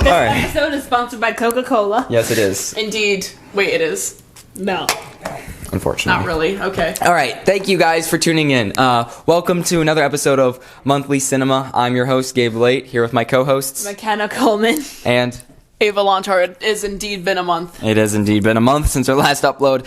This episode is sponsored by Coca-Cola. Yes, it is. Indeed. Wait, it is? No. Unfortunately. Not really. Okay. All right. Thank you guys for tuning in. Welcome to another episode of Monthly Cinema. I'm your host, Gabe Late, here with my co-hosts. McKenna Coleman. And Ava Lontar. It has indeed been a month. it has indeed been a month since our last upload.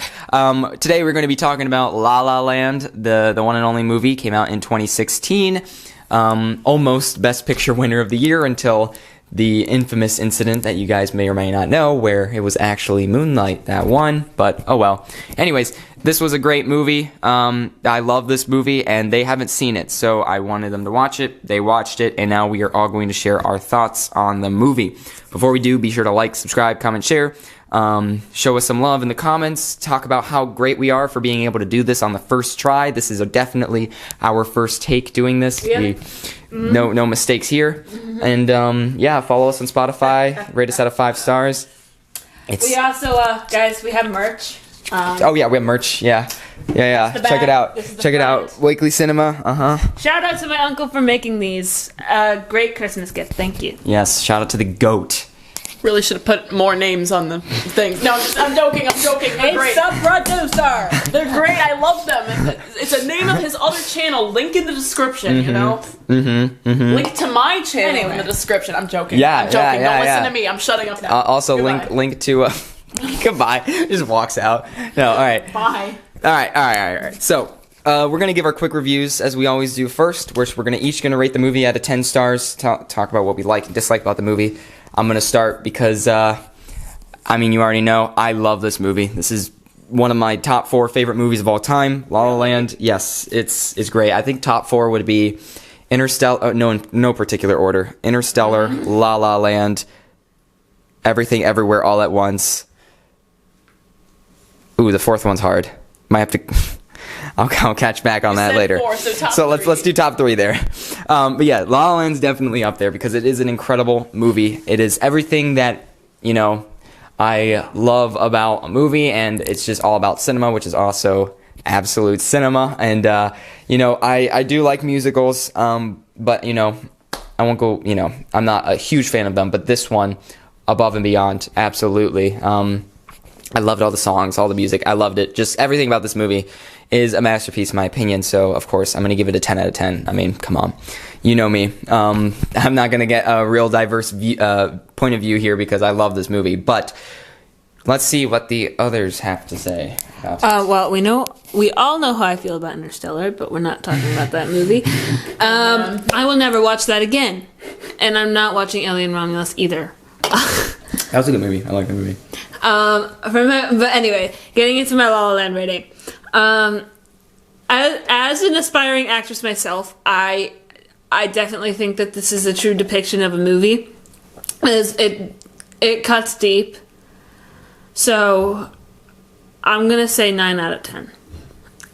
Today we're going to be talking about La La Land, the one and only movie. Came out in 2016. Almost Best Picture winner of the year until the infamous incident that you guys may or may not know, where it was actually Moonlight that won, but oh well. Anyways, this was a great movie. I love this movie, and they haven't seen it, so I wanted them to watch it. They watched it, and now we are all going to share our thoughts on the movie. Before we do, be sure to like, subscribe, comment, share. Show us some love in the comments. Talk about how great we are for being able to do this on the first try. This is definitely our first take doing this. Yeah. No mistakes here. And yeah, follow us on Spotify. Rate us out of 5 stars. We also, guys, we have merch. Oh yeah, we have merch. Yeah. Check it out. Check it out. Weekly Cinema. Shout out to my uncle for making these. Great Christmas gift. Thank you. Yes. Shout out to the goat. Really should have put more names on the thing. No, I'm joking. They're great. Sub-producer. They're great. I love them. It's a name of his other channel. Link in the description, you know? Link to my channel in the description. I'm joking. I'm joking. Don't listen to me. I'm shutting up now. Also, link to... Goodbye. Just walks out. No, all right. Bye. All right. So, we're going to give our quick reviews, as we always do first. We're each going to rate the movie out of 10 stars, talk about what we like and dislike about the movie. I'm going to start because, you already know, I love this movie. This is one of my top 4 favorite movies of all time. La La Land, yes, it's great. I think top 4 would be Interstellar, no particular order. Interstellar, La La Land, Everything Everywhere All at Once. Ooh, the 4th one's hard. Might have to... I'll catch back on that later. 4, so let's do top 3 there. But yeah, La La Land's definitely up there because it is an incredible movie. It is everything that, I love about a movie, and it's just all about cinema, which is also absolute cinema. And, I do like musicals, but, I won't go, I'm not a huge fan of them, but this one, above and beyond, absolutely. I loved all the songs, all the music. I loved it. Just everything about this movie is a masterpiece in my opinion. So, of course, I'm going to give it a 10 out of 10. I mean, come on. You know me. I'm not going to get a real diverse point of view here because I love this movie. But let's see what the others have to say. Well, we all know how I feel about Interstellar, but we're not talking about that movie. I will never watch that again. And I'm not watching Alien Romulus either. That was a good movie. I like the movie. But anyway, getting into my La La Land rating. As an aspiring actress myself, I definitely think that this is a true depiction of a movie. It cuts deep. So I'm gonna say 9 out of 10.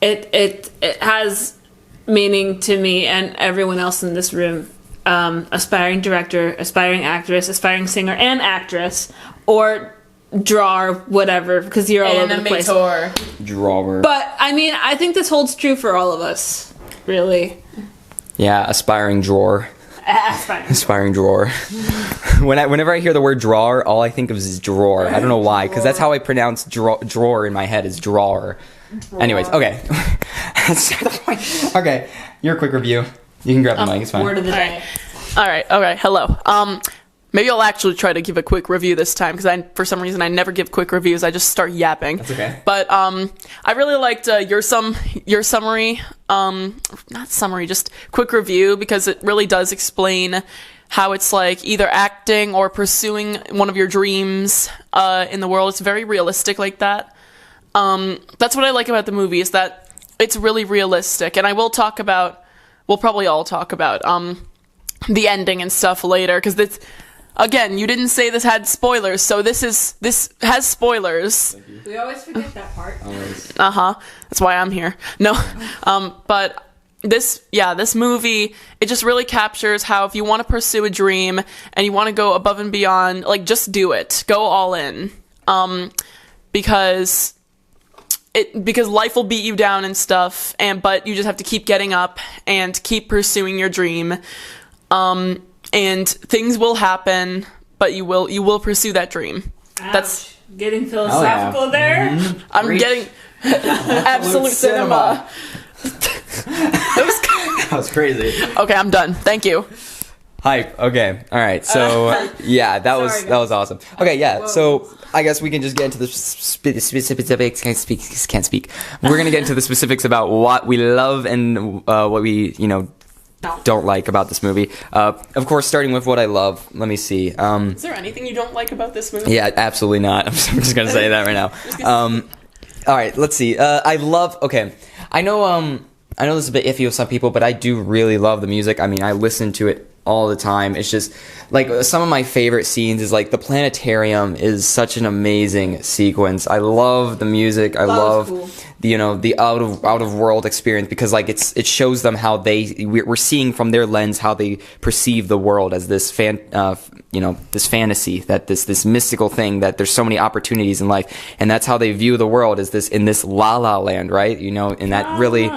It has meaning to me and everyone else in this room. Aspiring director, aspiring actress, aspiring singer and actress, or drawer, whatever, because you're all over the place. Drawer. But I think this holds true for all of us, really. Yeah, aspiring drawer. Aspiring drawer. Whenever I hear the word drawer, all I think of is drawer. I don't know why, because that's how I pronounce drawer in my head is drawer. Anyways, okay. Okay, your quick review. You can grab the mic, it's fine. Word of the day. All right. Okay. Hello. Maybe I'll actually try to give a quick review this time because for some reason I never give quick reviews. I just start yapping. That's okay. But I really liked your summary. Not summary, just quick review because it really does explain how it's like either acting or pursuing one of your dreams in the world. It's very realistic like that. That's what I like about the movie is that it's really realistic, and we'll probably all talk about the ending and stuff later because this. Again, you didn't say this had spoilers, so this has spoilers. We always forget that part. That's why I'm here. No, but this movie, it just really captures how if you want to pursue a dream and you want to go above and beyond, like just do it, go all in, because life will beat you down and stuff, but you just have to keep getting up and keep pursuing your dream. And things will happen, but you will pursue that dream. Ouch. That's getting philosophical there. I'm getting absolute cinema. That was crazy. Okay, I'm done. Thank you. Hype. Okay. All right. So yeah, that was awesome. Okay. Yeah. So I guess we can just get into the specifics. Can't speak. We're gonna get into the specifics about what we love and what we don't like about this movie. Of course, starting with what I love. Let me see. Is there anything you don't like about this movie? Yeah, absolutely not. I'm just gonna say that right now. All right. Let's see. I love. Okay. I know this is a bit iffy with some people, but I do really love the music. I mean, I listen to it all the time. It's just like some of my favorite scenes is like the planetarium is such an amazing sequence. I love the music. I love cool. The out of world experience, because like it shows them how we're seeing from their lens how they perceive the world as this this fantasy, that this mystical thing, that there's so many opportunities in life, and that's how they view the world, is this in this la la land, right? And that really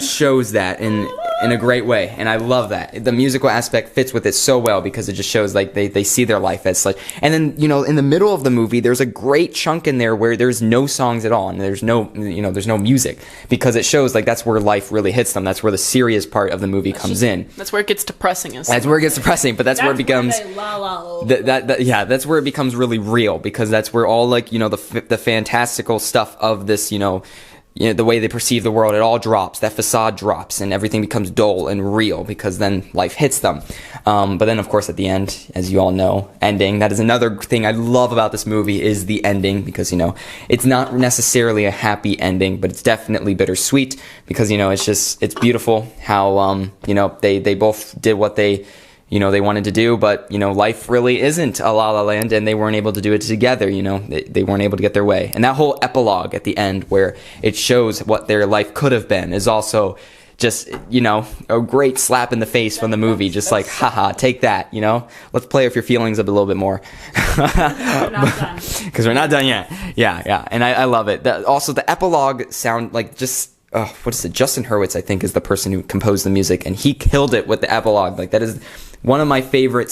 shows that in a great way, and I love that. The musical aspect fits with it so well, because it just shows like they see their life as such. And then in the middle of the movie, there's a great chunk in there where there's no songs at all, and there's no music, because it shows like that's where life really hits them. That's where the serious part of the movie comes in. That's where it gets depressing. That's where it gets depressing, but that's where it becomes that's where it becomes really real, because that's where all like the fantastical stuff of this the way they perceive the world, it all drops. That facade drops, and everything becomes dull and real, because then life hits them. But then, of course, at the end, as you all know, ending. That is another thing I love about this movie, is the ending, because it's not necessarily a happy ending, but it's definitely bittersweet, because it's beautiful how they both did what they wanted to do, but, life really isn't a La La Land, and they weren't able to do it together, they weren't able to get their way. And that whole epilogue at the end, where it shows what their life could have been, is also just, a great slap in the face from the movie, just like, haha, take that, let's play with your feelings a little bit more. We're not done. Because we're not done yet. Yeah, and I love it. Also, the epilogue sound, like, just... what is it? Justin Hurwitz, I think, is the person who composed the music, and he killed it with the epilogue. Like, that is one of my favorite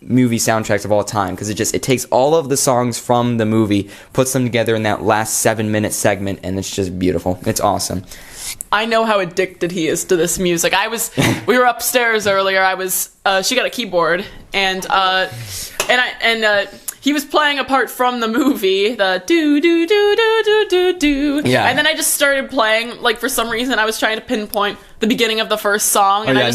movie soundtracks of all time, because it takes all of the songs from the movie, puts them together in that last 7-minute segment, and it's just beautiful. It's awesome. I know how addicted he is to this music. We were upstairs earlier. She got a keyboard, and he was playing a part from the movie, the do do do do do do do. Yeah. And then I just started playing. Like, for some reason, I was trying to pinpoint the beginning of the first song, and I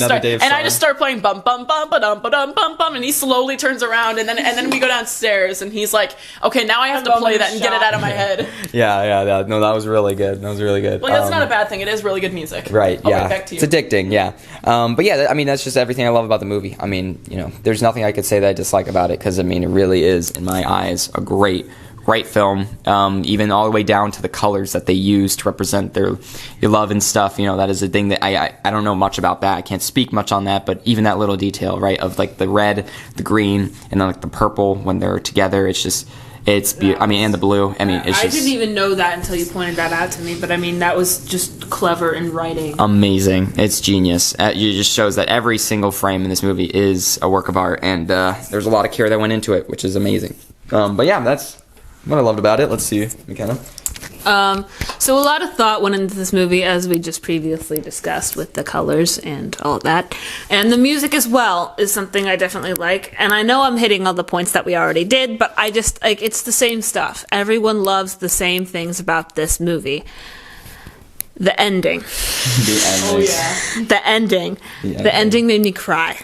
just start playing bum bum bum ba dum ba dum bum bum, and he slowly turns around, and then we go downstairs, and he's like, "Okay, now I have to play that and get it out of my head." Yeah. No, that was really good. Well, that's not a bad thing. It is really good music. Right. Yeah. Okay, back to you. It's addicting. Yeah. But yeah, I mean, that's just everything I love about the movie. I mean, there's nothing I could say that I dislike about it, because I mean, it really is, in my eyes, a great film, even all the way down to the colors that they use to represent your love and stuff. That is a thing that I don't know much about that. I can't speak much on that, but even that little detail, right, of like the red, the green, and then like the purple when they're together, I mean, and the blue. I mean, I didn't even know that until you pointed that out to me, but I mean, that was just clever in writing. Amazing. It's genius. It just shows that every single frame in this movie is a work of art, and there's a lot of care that went into it, which is amazing. But yeah, that's what I loved about it. Let's see, McKenna. So a lot of thought went into this movie, as we just previously discussed, with the colors and all of that. And the music as well is something I definitely like. And I know I'm hitting all the points that we already did, but I just, like, it's the same stuff. Everyone loves the same things about this movie. The ending. Oh, yeah. The ending. The ending made me cry.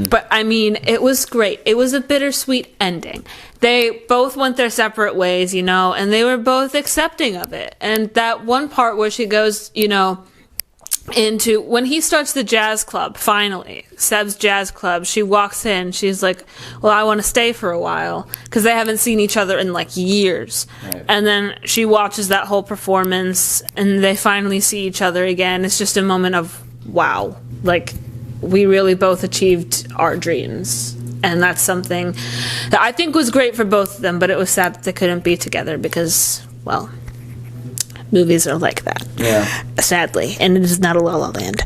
But, I mean, it was great. It was a bittersweet ending. They both went their separate ways, and they were both accepting of it. And that one part where she goes, into when he starts the jazz club, finally, Seb's jazz club, she walks in, she's like, well, I want to stay for a while, because they haven't seen each other in like years. Right. And then she watches that whole performance, and they finally see each other again. It's just a moment of, wow, like, we really both achieved our dreams. And that's something that I think was great for both of them, but it was sad that they couldn't be together, because, well, movies are like that. Yeah. Sadly. And it is not a La La Land.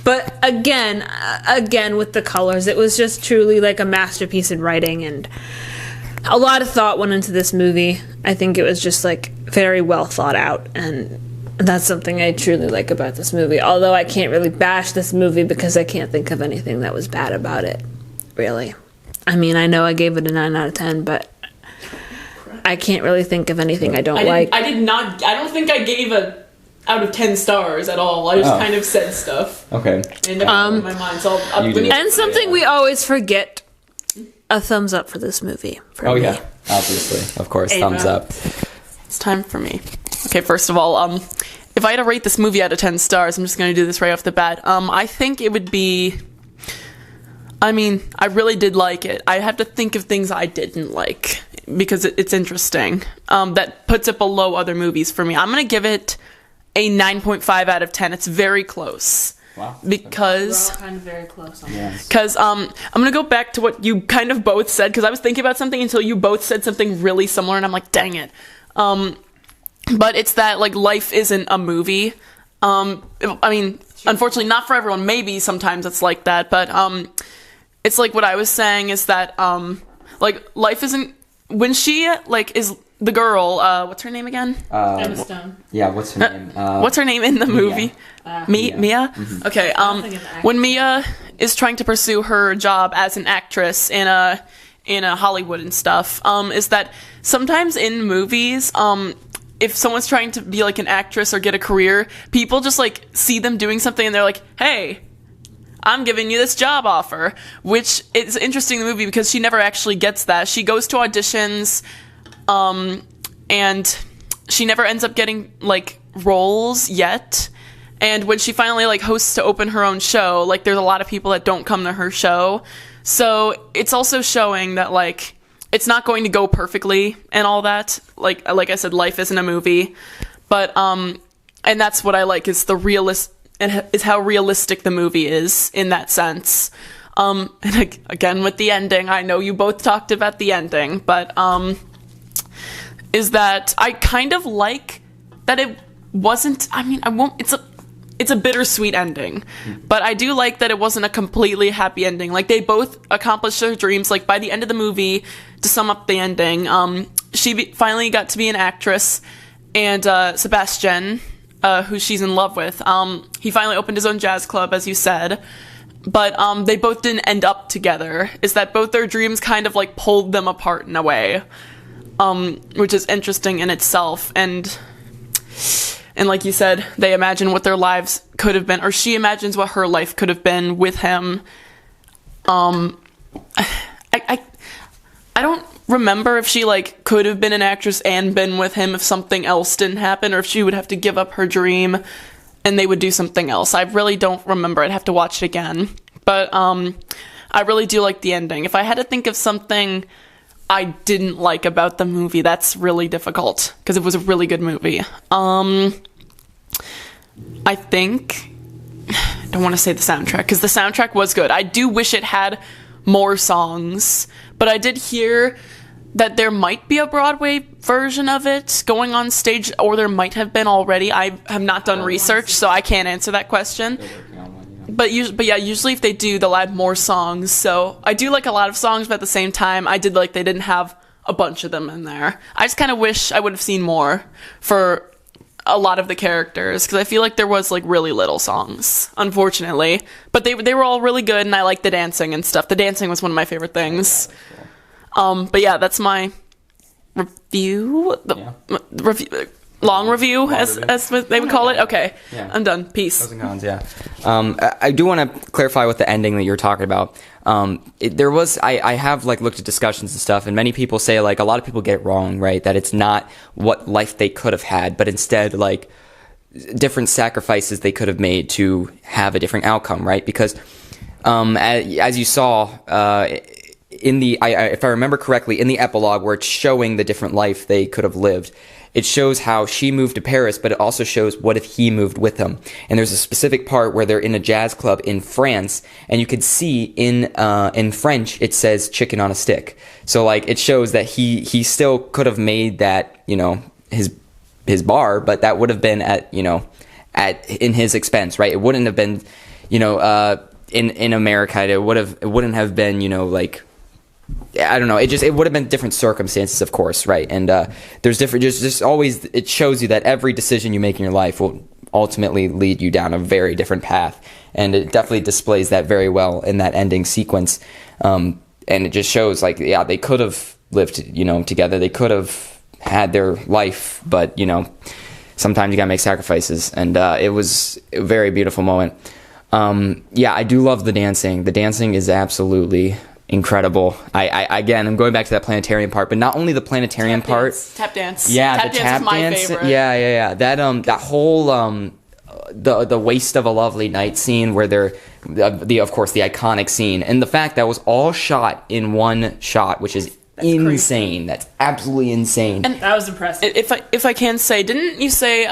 But again with the colors, it was just truly like a masterpiece in writing, and a lot of thought went into this movie. I think it was just like very well thought out, and that's something I truly like about this movie. Although I can't really bash this movie because I can't think of anything that was bad about it, really. I mean, I know I gave it a 9 out of 10, but I can't really think of anything I don't like. I don't think I gave a out of 10 stars at all. I just kind of said stuff. Okay. And in my mind, so and something we always forget, a thumbs up for this movie. For me. Yeah, obviously. Of course, thumbs up. It's time for me. Okay, first of all, if I had to rate this movie out of 10 stars, I'm just going to do this right off the bat. I think it would be... I mean, I really did like it. I have to think of things I didn't like because it's interesting. That puts it below other movies for me. I'm going to give it a 9.5 out of 10. It's very close. Wow. Because... We're all kind of very close on this. Because I'm going to go back to what you kind of both said, because I was thinking about something until you both said something really similar, and I'm like, dang it. But it's that, like, life isn't a movie. I mean, unfortunately, not for everyone. Maybe sometimes it's like that, but it's like what I was saying is that, like, life isn't... When she, like, is the girl, what's her name again? Emma Stone. Yeah, what's her name? What's her name in the movie? Mia? Mm-hmm. Okay, when Mia is trying to pursue her job as an actress in a Hollywood and stuff, is that sometimes in movies, if someone's trying to be like an actress or get a career, people just like see them doing something and they're like, hey, I'm giving you this job offer, which is interesting in the movie because she never actually gets that. She goes to auditions, and she never ends up getting like roles yet. And when she finally like hosts to open her own show, like there's a lot of people that don't come to her show. So it's also showing that like it's not going to go perfectly and all that. Like I said, life isn't a movie, but and that's what I like is is how realistic the movie is in that sense. And again with the ending, I know you both talked about the ending, but is that I kind of like that it wasn't. I mean, it's a bittersweet ending, but I do like that it wasn't a completely happy ending. Like they both accomplished their dreams. Like by the end of the movie, to sum up the ending, she finally got to be an actress, and Sebastian, who she's in love with, he finally opened his own jazz club, as you said. But they both didn't end up together. Is that both their dreams kind of like pulled them apart in a way, which is interesting in itself. And like you said, they imagine what their lives could have been, or she imagines what her life could have been with him. I don't remember if she like could have been an actress and been with him if something else didn't happen, or if she would have to give up her dream and they would do something else. I really don't remember. I'd have to watch it again. But I really do like the ending. If I had to think of something I didn't like about the movie, that's really difficult because it was a really good movie. I think I don't want to say the soundtrack because the soundtrack was good. I do wish it had more songs, but I did hear that there might be a Broadway version of it going on stage, or there might have been already. I have not done research, so I can't answer that question. But yeah, usually if they do, they'll add more songs. So I do like a lot of songs, but at the same time, I did like they didn't have a bunch of them in there. I just kind of wish I would have seen more for a lot of the characters, because I feel like there was like really little songs, unfortunately. But they were all really good, and I liked the dancing and stuff. The dancing was one of my favorite things. But yeah, that's my review. Long review, as they would call it. Okay, yeah. I'm done. Peace. Pros and cons, yeah. I do want to clarify with the ending that you're talking about. I have like looked at discussions and stuff, and many people say like a lot of people get it wrong, right? That it's not what life they could have had, but instead like different sacrifices they could have made to have a different outcome, right? Because as you saw in the, if I remember correctly, in the epilogue where it's showing the different life they could have lived, it shows how she moved to Paris, but it also shows what if he moved with them. And there's a specific part where they're in a jazz club in France, and you could see in French it says "chicken on a stick." So like it shows that he still could have made that, you know, his bar, but that would have been at in his expense, right? It wouldn't have been, in America, it wouldn't have been, like, I don't know. It would have been different circumstances, of course, right? And there's different. Just always, it shows you that every decision you make in your life will ultimately lead you down a very different path, and it definitely displays that very well in that ending sequence. And it just shows, like, yeah, they could have lived, together. They could have had their life, but sometimes you gotta make sacrifices, and it was a very beautiful moment. Yeah, I do love the dancing. The dancing is absolutely incredible. I'm going back to that planetarium part, but not only the planetarium part. Tap dance. Yeah, tap the dance tap is my dance. favorite. Yeah. That whole the waste of a lovely night scene where they're of course the iconic scene, and the fact that was all shot in one shot, which is insane. That's absolutely insane. And That was impressive. if I can say, didn't you say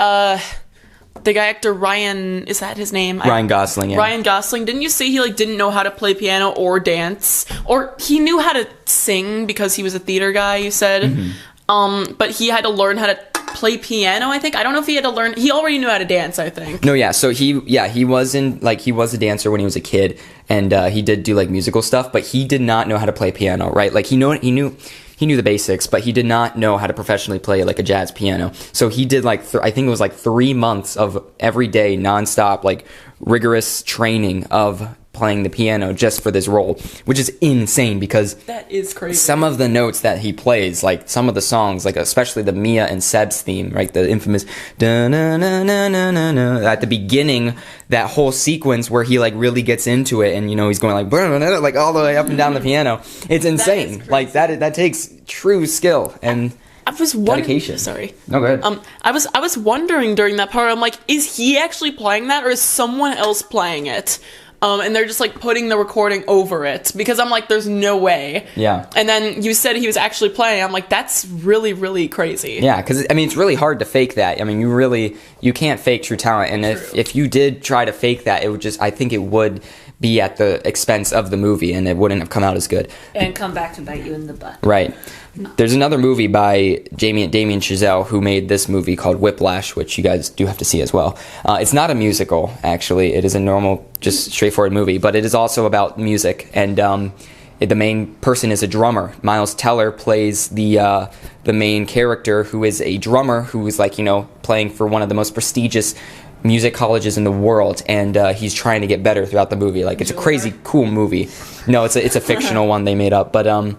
the guy actor Ryan, is that his name? Ryan Gosling, yeah. Ryan Gosling, didn't you say he didn't know how to play piano or dance? Or he knew how to sing because he was a theater guy, you said. Mm-hmm. But he had to learn how to play piano, I think. I don't know if he had to learn. He already knew how to dance, I think. No, yeah. So he was a dancer when he was a kid, and he did do musical stuff, but he did not know how to play piano, right? Like he knew the basics, but he did not know how to professionally play a jazz piano. So he did I think it was 3 months of every day nonstop rigorous training of playing the piano just for this role, which is insane because That is crazy. some of the notes that he plays, some of the songs, especially the Mia and Seb's theme, right, the infamous da-na-na-na-na-na-na, at the beginning, that whole sequence where he really gets into it, and he's going all the way up and down the piano. It's insane. That takes true skill and I was wondering. dedication. Sorry. No, go ahead. I was wondering during that part. I'm is he actually playing that, or is someone else playing it? And they're just putting the recording over it, because I'm there's no way. Yeah. And then you said he was actually playing. I'm that's really, really crazy. Yeah, because it's really hard to fake that. You can't fake true talent, and if you did try to fake that, I think it would be at the expense of the movie, and it wouldn't have come out as good. And come back to bite you in the butt. Right. There's another movie by Damien Chazelle who made this movie called Whiplash, which you guys do have to see as well. It's not a musical, actually. It is a normal, just straightforward movie, but it is also about music, and the main person is a drummer. Miles Teller plays the main character, who is a drummer who is playing for one of the most prestigious music colleges in the world, and he's trying to get better throughout the movie. It's a crazy cool movie. No, it's a fictional one they made up, but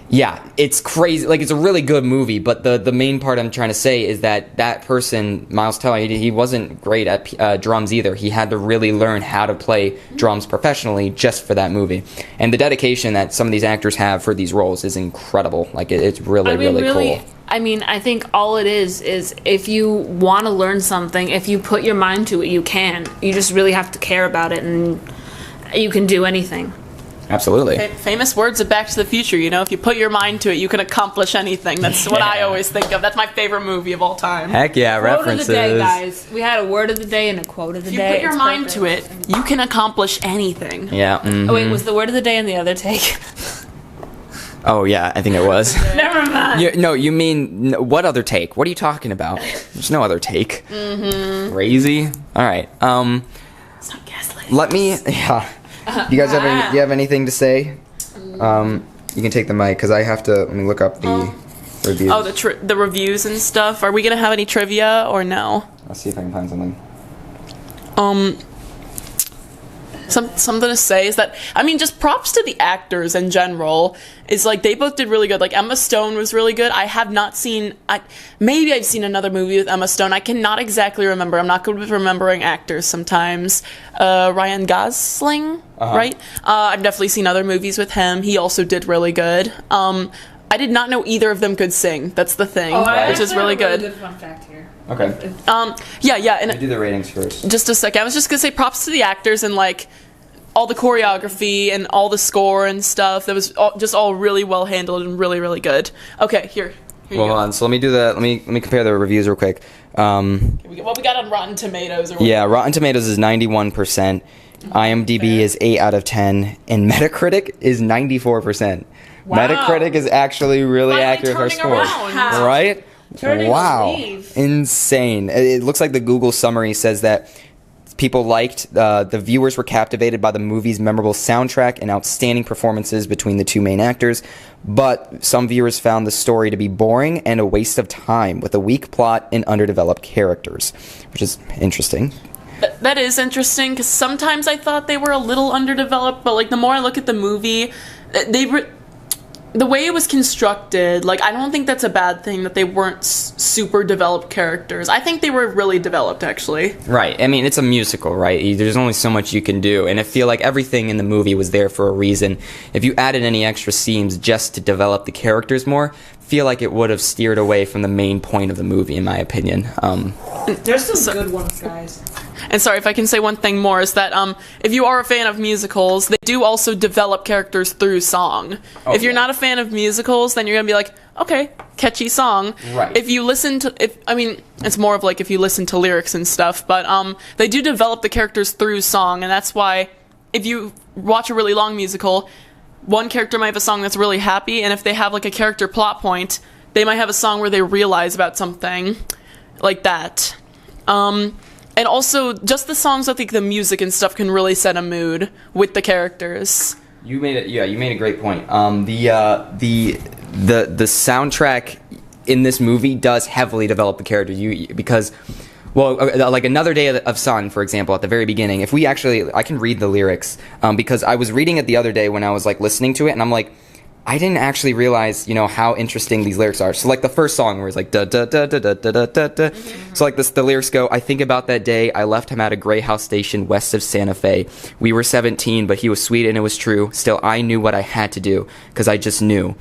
yeah, it's crazy. It's a really good movie, but the main part I'm trying to say is that person, Miles Teller, he wasn't great at drums either. He had to really learn how to play drums professionally just for that movie. And the dedication that some of these actors have for these roles is incredible. It's really, really cool. I think all it is if you want to learn something, if you put your mind to it, you can. You just really have to care about it, and you can do anything. Absolutely. Famous words of Back to the Future, if you put your mind to it, you can accomplish anything. That's what I always think of. That's my favorite movie of all time. Heck yeah, Quote references. of the day, guys. We had a word of the day and a quote of the If you day. put your It's mind perfect. to it, you can accomplish anything. Yeah. Mm-hmm. Oh, wait, was the word of the day in the other take? Oh, yeah, I think it was. Never mind. No, you mean, what other take? What are you talking about? There's no other take. Mm-hmm. Crazy. All right. It's not gaslighting. Let me, yeah. Do you guys do you have anything to say? You can take the mic, because I have to, let me look up the reviews. Oh, the reviews and stuff. Are we going to have any trivia or no? I'll see if I can find something. Something to say is that, just props to the actors in general. Is they both did really good. Emma Stone was really good. I have not seen, maybe I've seen another movie with Emma Stone. I cannot exactly remember. I'm not good with remembering actors sometimes. Ryan Gosling, right? I've definitely seen other movies with him. He also did really good. I did not know either of them could sing. That's the thing, which is really good. Good fun fact here. Okay. Yeah, and Do the ratings first. just a second. I was just gonna say props to the actors and all the choreography and all the score and stuff. That was just all really well handled and really, really good. Okay, here you Well, go. hold on. So let me do the, let me compare the reviews real quick. What we got on Rotten Tomatoes? Or Yeah, Rotten Tomatoes is 91%. IMDb is 8 out of 10, and Metacritic is 94%. Wow. Metacritic is actually really Finally accurate with our turning scores, around. right? Turning wow, the leaf. insane! It looks like the Google summary says that People liked, the viewers were captivated by the movie's memorable soundtrack and outstanding performances between the two main actors, but some viewers found the story to be boring and a waste of time, with a weak plot and underdeveloped characters, which is interesting. That is interesting, because sometimes I thought they were a little underdeveloped, but, like, the more I look at the movie, the way it was constructed, like, I don't think that's a bad thing that they weren't super developed characters. I think they were really developed, actually. Right. I mean, it's a musical, right? There's only so much you can do, and I feel like everything in the movie was there for a reason. If you added any extra scenes just to develop the characters more, I feel like it would have steered away from the main point of the movie, in my opinion. There's some good ones, guys. And sorry, if I can say one thing more, is that if you are a fan of musicals, they do also develop characters through song. Oh, if you're not a fan of musicals, then you're going to be like, okay, catchy song. Right. If you listen to, it's more of like if you listen to lyrics and stuff, but they do develop the characters through song, and that's why if you watch a really long musical, one character might have a song that's really happy, and if they have like a character plot point, they might have a song where they realize about something like that. And also, just the songs, I think the music and stuff can really set a mood with the characters. You made a great point. The soundtrack in this movie does heavily develop the characters. Because like Another Day of Sun, for example, at the very beginning. If we actually, I can read the lyrics because I was reading it the other day when I was like listening to it, and I'm like, I didn't actually realize, how interesting these lyrics are. So, like, the first song where it's like, da da da da da da da da da. So, like, the lyrics go, I think about that day, I left him at a gray house station west of Santa Fe. We were 17, but he was sweet and it was true. Still, I knew what I had to do, because I just knew.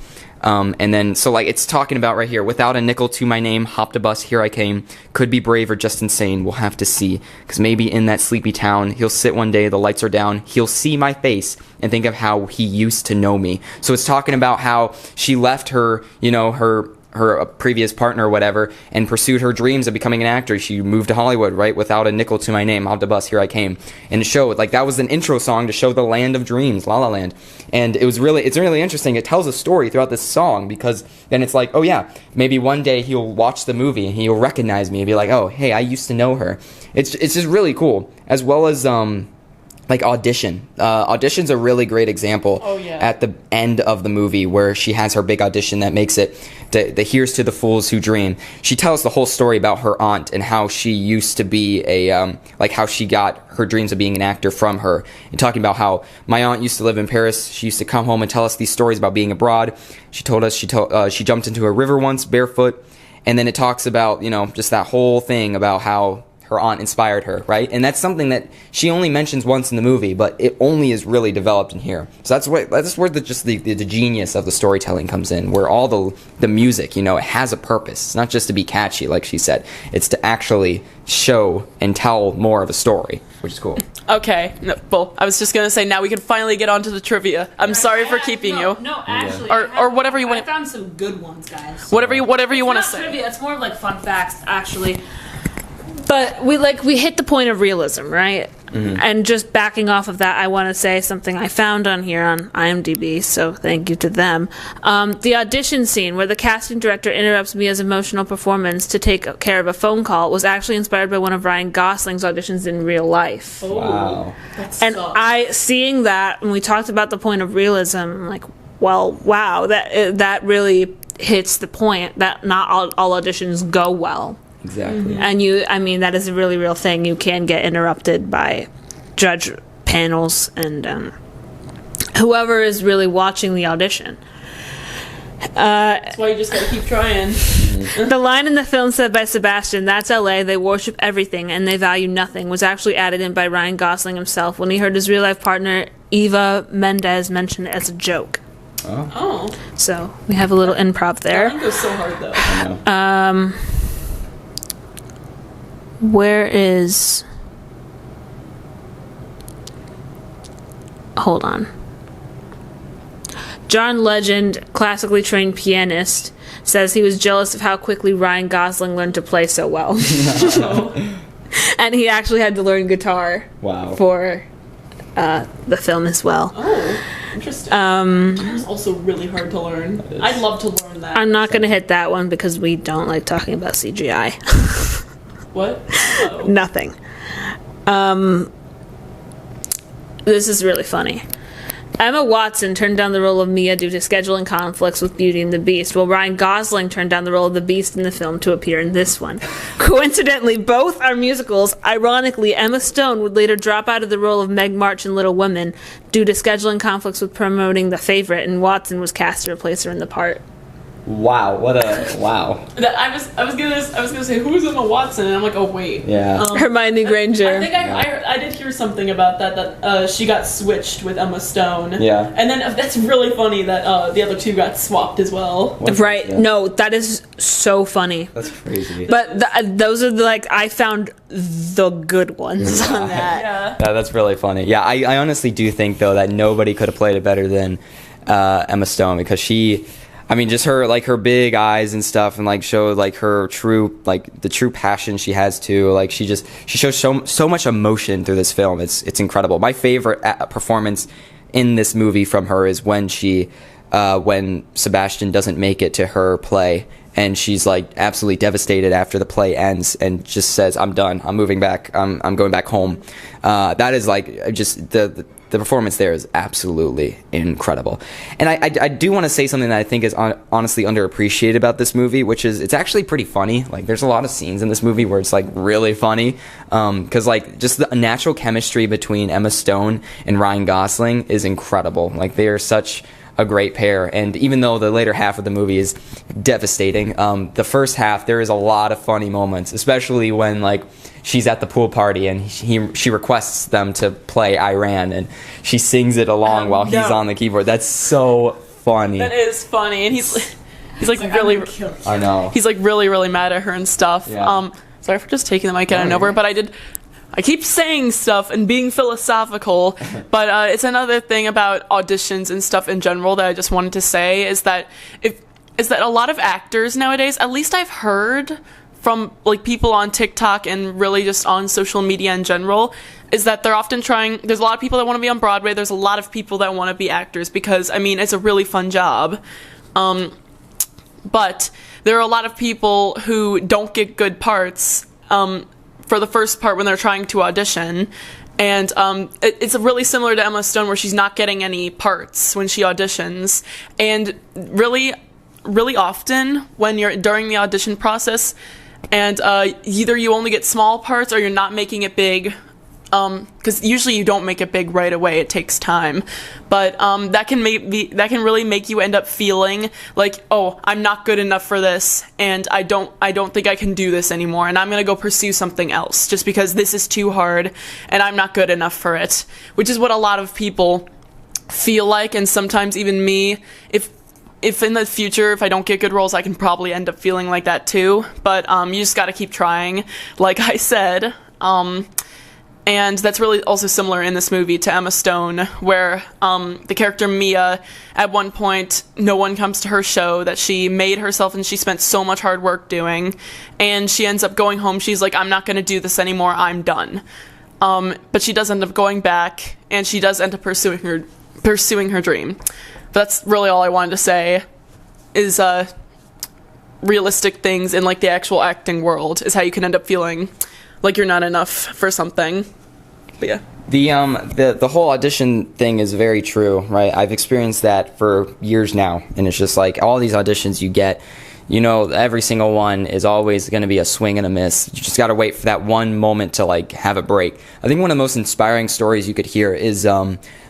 And then, so, like, it's talking about right here, without a nickel to my name, hopped a bus, here I came. Could be brave or just insane, we'll have to see. Because maybe in that sleepy town, he'll sit one day, the lights are down, he'll see my face and think of how he used to know me. So it's talking about how she left her, her previous partner or whatever, and pursued her dreams of becoming an actor. She moved to Hollywood, right? Without a nickel to my name, hopped a bus, here I came. And to show, like, that was an intro song to show the land of dreams, La La Land. And it's really interesting. It tells a story throughout this song, because then it's like, oh yeah, maybe one day he'll watch the movie and he'll recognize me and be like, oh, hey, I used to know her. It's just really cool. As well as, like Audition. Audition's a really great example at the end of the movie where she has her big audition that makes it the Here's to the Fools Who Dream. She tells the whole story about her aunt and how she used to be how she got her dreams of being an actor from her, and talking about how my aunt used to live in Paris. She used to come home and tell us these stories about being abroad. She told us she jumped into a river once barefoot, and then it talks about, just that whole thing about how her aunt inspired her, right? And that's something that she only mentions once in the movie, but it only is really developed in here. So that's where the genius of the storytelling comes in, where all the music, it has a purpose. It's not just to be catchy, like she said. It's to actually show and tell more of a story, which is cool. Okay, well, I was just gonna say, now we can finally get on to the trivia. I'm sorry for keeping you. No, actually, or whatever you want. I found some good ones, guys. Whatever you want to say. Trivia. It's more of like fun facts, actually. But we hit the point of realism, right? Mm-hmm. And just backing off of that, I want to say something I found on here on IMDb, so thank you to them. The audition scene where the casting director interrupts Mia's emotional performance to take care of a phone call was actually inspired by one of Ryan Gosling's auditions in real life. Oh, wow. And seeing that, when we talked about the point of realism, I'm like, well, wow, that really hits the point that not all auditions go well. Exactly. And that is a really real thing. You can get interrupted by judge panels and whoever is really watching the audition. That's why you just gotta keep trying. The line in the film said by Sebastian, "That's LA, they worship everything and they value nothing," was actually added in by Ryan Gosling himself when he heard his real life partner Eva Mendes mention it as a joke. Oh. So we have a little improv there. That goes so hard though. I know. Where is... Hold on. John Legend, classically trained pianist, says he was jealous of how quickly Ryan Gosling learned to play so well. And he actually had to learn guitar for the film as well. Oh, interesting. Guitar's also really hard to learn. I'd love to learn that. I'm not going to hit that one because we don't like talking about CGI. What? Oh. Nothing. This is really funny. Emma Watson turned down the role of Mia due to scheduling conflicts with Beauty and the Beast, while Ryan Gosling turned down the role of the Beast in the film to appear in this one. Coincidentally, both are musicals. Ironically, Emma Stone would later drop out of the role of Meg March in Little Women due to scheduling conflicts with promoting The Favourite, and Watson was cast to replace her in the part. Wow, wow. I was gonna say who's Emma Watson, and I'm like, oh wait, Yeah. Hermione Granger. I think I did hear something about that she got switched with Emma Stone. Yeah. And then that's really funny that the other two got swapped as well. Right. Yeah. No, that is so funny. That's crazy. But those are I found the good ones on that. Yeah. That's really funny. Yeah, I honestly do think, though, that nobody could have played it better than Emma Stone, because just her big eyes and stuff, and like showed like her true, like the true passion she has too. Like she shows so much emotion through this film. It's incredible. My favorite performance in this movie from her is when when Sebastian doesn't make it to her play, and she's like absolutely devastated after the play ends, and just says, "I'm done. I'm moving back. I'm going back home." That is like just the performance there is absolutely incredible. And I do want to say something that I think is honestly underappreciated about this movie, which is it's actually pretty funny. Like there's a lot of scenes in this movie where it's like really funny, because like just the natural chemistry between Emma Stone and Ryan Gosling is incredible. Like they are such a great pair, and even though the later half of the movie is devastating, the first half there is a lot of funny moments, especially when like she's at the pool party and she requests them to play Iran, and she sings it along while he's on the keyboard. That's so funny. That is funny, and he's like really. I know. He's like really mad at her and stuff. Yeah. Sorry for just taking the mic out of nowhere, but I keep saying stuff and being philosophical, but it's another thing about auditions and stuff in general that I just wanted to say is that a lot of actors nowadays, at least I've heard from like people on TikTok and really just on social media in general, is that they're often there's a lot of people that want to be on Broadway, there's a lot of people that want to be actors because, I mean, it's a really fun job. But there are a lot of people who don't get good parts for the first part when they're trying to audition, and it's really similar to Emma Stone, where she's not getting any parts when she auditions, and really often when you're during the audition process, and either you only get small parts or you're not making it big, because usually you don't make it big right away, it takes time, but that can really make you end up feeling like, oh, I'm not good enough for this, and I don't think I can do this anymore, and I'm gonna go pursue something else just because this is too hard and I'm not good enough for it, which is what a lot of people feel like, and sometimes even me, if in the future, if I don't get good roles, I can probably end up feeling like that too, but you just gotta keep trying, like I said. And that's really also similar in this movie to Emma Stone, where the character Mia, at one point, no one comes to her show that she made herself and she spent so much hard work doing, and she ends up going home. She's like, I'm not going to do this anymore, I'm done. But she does end up going back, and she does end up pursuing her dream. That's really all I wanted to say, is realistic things in like the actual acting world is how you can end up feeling like you're not enough for something. But yeah. The whole audition thing is very true, right? I've experienced that for years now, and it's just like all these auditions you get, you know, every single one is always going to be a swing and a miss. You just got to wait for that one moment to like have a break. I think one of the most inspiring stories you could hear is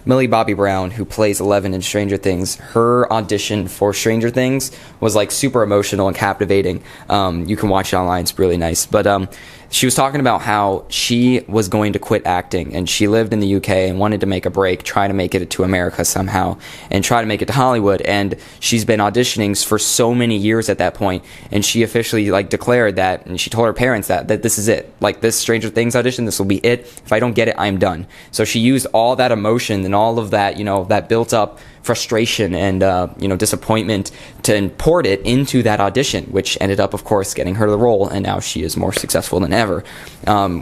Millie Bobby Brown, who plays Eleven in Stranger Things. Her audition for Stranger Things was like super emotional and captivating. You can watch it online, it's really nice. But she was talking about how she was going to quit acting, and she lived in the UK and wanted to make a break, try to make it to America somehow, and try to make it to Hollywood. And she's been auditioning for so many years at that point, and she officially like declared that, and she told her parents that this is it. Like this Stranger Things audition, this will be it. If I don't get it, I'm done. So she used all that emotion and all of that, you know, that built up frustration and disappointment to import it into that audition, which ended up, of course, getting her the role, and now she is more successful than ever.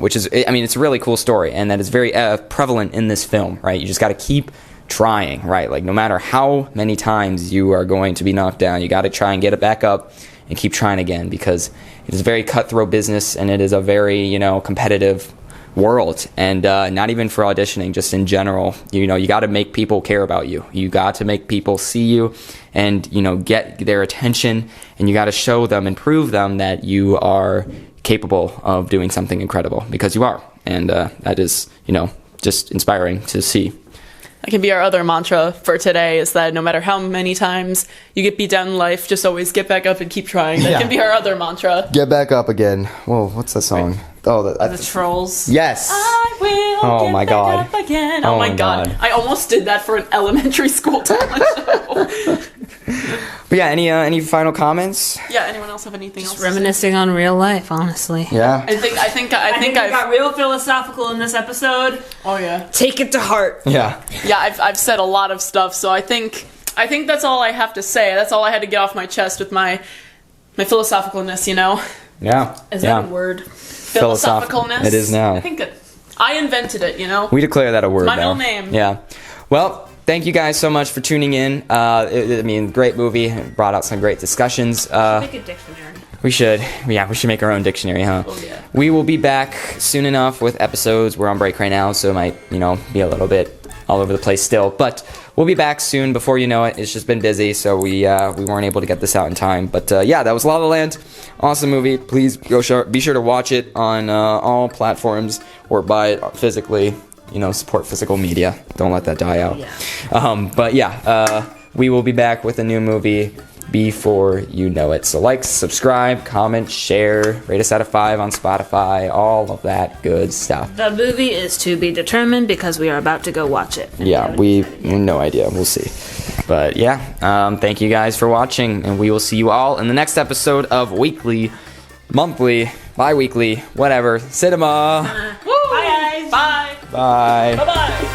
Which is, I mean, it's a really cool story, and that is very prevalent in this film, right? You just got to keep trying, right? Like no matter how many times you are going to be knocked down, you got to try and get it back up and keep trying again, because it is a very cutthroat business, and it is a very competitive world, and not even for auditioning, just in general. You know, you got to make people care about you. You got to make people see you and, you know, get their attention, and you got to show them and prove them that you are capable of doing something incredible, because you are. And that is, you know, just inspiring to see. That can be our other mantra for today, is that no matter how many times you get beat down in life, just always get back up and keep trying. That can be our other mantra. Get back up again. Whoa, what's that song? Right. Oh, the Trolls. Yes. I will get back up again. Oh my god. I almost did that for an elementary school talent show. But yeah, any final comments? Yeah, anyone else have anything else? Reminiscing on real life, honestly. Yeah. I think I've got real philosophical in this episode. Oh yeah. Take it to heart. Yeah. Yeah, I've said a lot of stuff, so I think that's all I have to say. That's all I had to get off my chest with my philosophicalness, you know. Yeah. Is that a word? Philosophicalness. It is now. I think I invented it, you know. We declare that a word. It's my now. middle name. Yeah. Well, thank you guys so much for tuning in. I mean, great movie. It brought out some great discussions. Make a dictionary. We should. Yeah, we should make our own dictionary, huh? Oh, yeah. We will be back soon enough with episodes. We're on break right now, so it might, you know, be a little bit all over the place still. But we'll be back soon. Before you know it, it's just been busy, so we weren't able to get this out in time. But yeah, that was La La Land. Awesome movie. Please be sure to watch it on all platforms or buy it physically. You know, support physical media. Don't let that die out. Yeah. But yeah, we will be back with a new movie before you know it. So like, subscribe, comment, share, rate us out of 5 on Spotify, all of that good stuff. The movie is to be determined because we are about to go watch it. Yeah, we no idea. We'll see. But yeah, thank you guys for watching, and we will see you all in the next episode of Weekly, Monthly, Bi-Weekly, whatever, Cinema. Woo! Bye guys. Bye. Bye. Bye-bye.